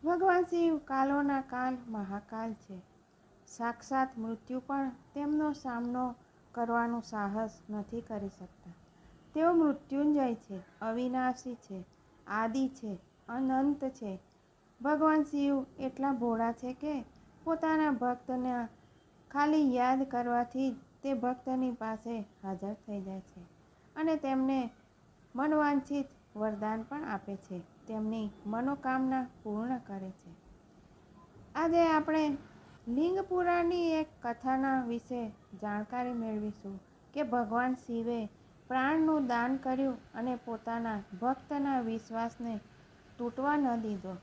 ભગવાન શિવ કાલોના કાલ મહાકાલ છે. સાક્ષાત મૃત્યુ પણ તેમનો સામનો કરવાનું સાહસ નથી કરી શકતા. તેઓ મૃત્યુંજય છે, અવિનાશી છે, આદિ છે, અનંત છે. ભગવાન શિવ એટલા ભોળા છે કે પોતાના ભક્તને ખાલી યાદ કરવાથી જ તે ભક્તની પાસે હાજર થઈ જાય છે અને તેમને મનવાંછિત વરદાન પણ આપે છે, તેમની મનોકામના પૂર્ણ કરે છે. આજે આપણે લિંગ પુરાણની એક કથાના વિશે જાણકારી મેળવીશું કે ભગવાન શિવે પ્રાણનું દાન કર્યું અને પોતાના ભક્તના વિશ્વાસને તૂટવા ન દીધો.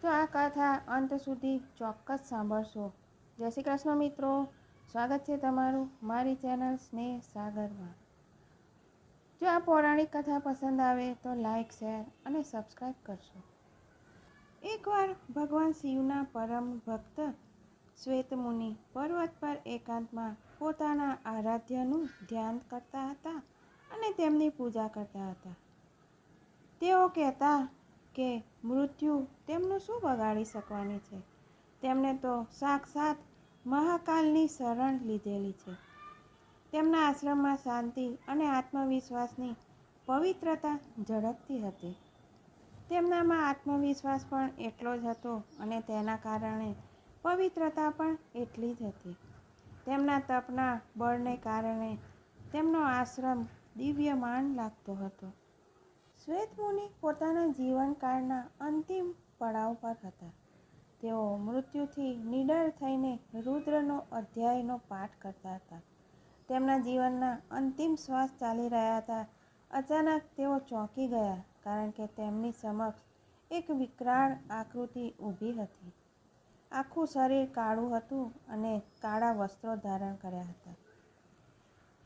તો આ કથા અંત સુધી ચોક્કસ સાંભળશો. જય શ્રી કૃષ્ણ મિત્રો, સ્વાગત છે તમારું મારી ચેનલ સ્નેહ સાગરમાં. જો આ પૌરાણિક કથા પસંદ આવે તો લાઈક, શેર અને સબસ્ક્રાઈબ કરશો. એકવાર ભગવાન શિવના પરમ ભક્ત શ્વેતમુનિ પર્વત પર એકાંતમાં પોતાના આરાધ્યનું ધ્યાન કરતા હતા અને તેમની પૂજા કરતા હતા. તેઓ કહેતા કે મૃત્યુ તેમનું શું બગાડી શકવાની છે, તેમણે તો સાક્ષાત મહાકાલની શરણ લીધેલી છે. તેમના આશ્રમમાં શાંતિ અને આત્મવિશ્વાસની પવિત્રતા ઝળકતી હતી. તેમનામાં આત્મવિશ્વાસ પણ એટલો જ હતો અને તેના કારણે પવિત્રતા પણ એટલી જ હતી. તેમના તપના બળને કારણે તેમનો આશ્રમ દિવ્યમાન લાગતો હતો. શ્વેતમુનિ પોતાના જીવનકાળના અંતિમ પડાવ પર હતા. તેઓ મૃત્યુથી નીડર થઈને રુદ્રનો અધ્યાયનો પાઠ કરતા હતા. તેમના જીવનના અંતિમ શ્વાસ ચાલી રહ્યા હતા. અચાનક તેઓ ચોંકી ગયા, કારણ કે તેમની સમક્ષ એક વિકરાળ આકૃતિ ઊભી હતી. આખું શરીર કાળું હતું અને કાળા વસ્ત્રો ધારણ કર્યા હતા.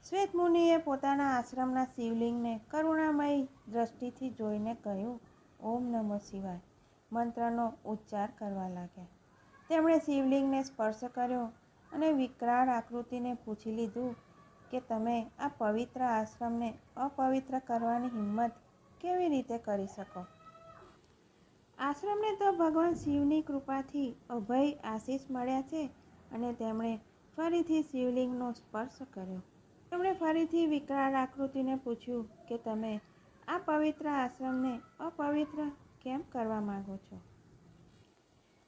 શ્વેતમુનિએ પોતાના આશ્રમના શિવલિંગને કરુણામયી દ્રષ્ટિથી જોઈને કહ્યું, ઓમ નમઃ શિવાય મંત્રનો ઉચ્ચાર કરવા લાગ્યા. તેમણે શિવલિંગને સ્પર્શ કર્યો અને વિકરાળ આકૃતિને પૂછી લીધું કે તમે આ પવિત્ર આશ્રમને અપવિત્ર કરવાની હિંમત કેવી રીતે કરી શકો? આશ્રમને તો ભગવાન શિવની કૃપાથી અભય આશીષ મળ્યા છે. અને તેમણે ફરીથી શિવલિંગનો સ્પર્શ કર્યો. તેમણે ફરીથી વિકરાળ આકૃતિને પૂછ્યું કે તમે આ પવિત્ર આશ્રમને અપવિત્ર કેમ કરવા માંગો છો?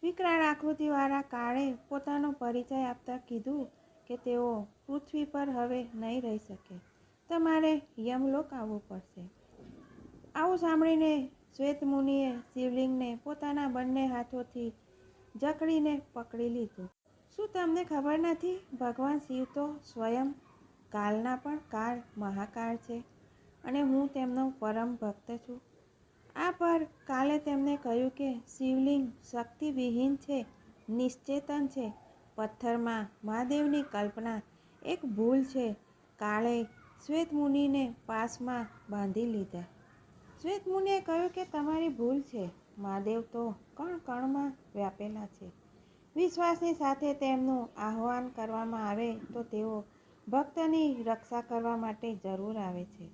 વિકરાળ આકૃતિવાળા કાળે પોતાનો પરિચય આપતા કીધું કે તેઓ પૃથ્વી પર હવે નહીં રહી શકે, તમારે યમલોક આવવું પડશે. આવું સાંભળીને શ્વેતમુનિએ શિવલિંગને પોતાના બંને હાથોથી જકડીને પકડી લીધું. શું તમને ખબર નથી, ભગવાન શિવ તો સ્વયં કાલના પણ કાળ મહાકાળ છે અને હું તેમનો પરમ ભક્ત છું. આ પર કાલે તેમને કહ્યું કે શિવલિંગ શક્તિવિહીન છે, નિશ્ચેતન છે, પથ્થરમાં મહાદેવની કલ્પના એક ભૂલ છે. કાળે શ્વેતમુનિને પાસમાં બાંધી લીધા. શ્વેતમુનિએ કહ્યું કે તમારી ભૂલ છે, મહાદેવ તો કણ કણમાં વ્યાપેલા છે. વિશ્વાસની સાથે તેમનું આહ્વાન કરવામાં આવે તો તેઓ ભક્તની રક્ષા કરવા માટે જરૂર આવે છે.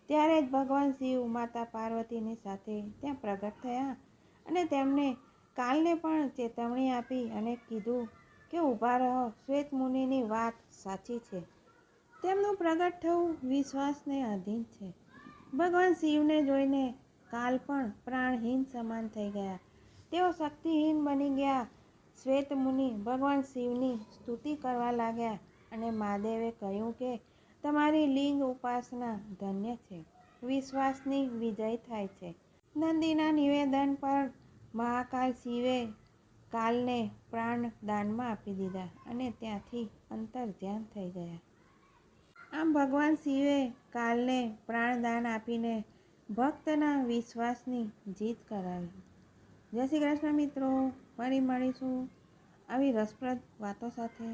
ત્યારે જ ભગવાન શિવ માતા પાર્વતીની સાથે ત્યાં પ્રગટ થયા અને તેમણે કાલને પણ ચેતવણી આપી અને કીધું કે ઊભા રહો, શ્વેતમુનિની વાત સાચી છે. તેમનું પ્રગટ થવું વિશ્વાસને આધીન છે. ભગવાન શિવને જોઈને કાલ પણ પ્રાણહીન સમાન થઈ ગયા. તેઓ શક્તિહીન બની ગયા. શ્વેતમુનિ ભગવાન શિવની સ્તુતિ કરવા લાગ્યા અને મહાદેવે કહ્યું કે તમારી લિંગ ઉપાસના ધન્ય છે. વિશ્વાસની વિજય થાય છે. નંદીના નિવેદન પર મહાકાલ શિવે કાલને પ્રાણ દાનમાં આપી દીધા અને ત્યાંથી અંતર્ધ્યાન થઈ ગયા. આમ ભગવાન શિવે કાલને પ્રાણદાન આપીને ભક્તના વિશ્વાસની જીત કરાવી. જય શ્રી કૃષ્ણ મિત્રો, ફરી મળીશું આવી રસપ્રદ વાતો સાથે.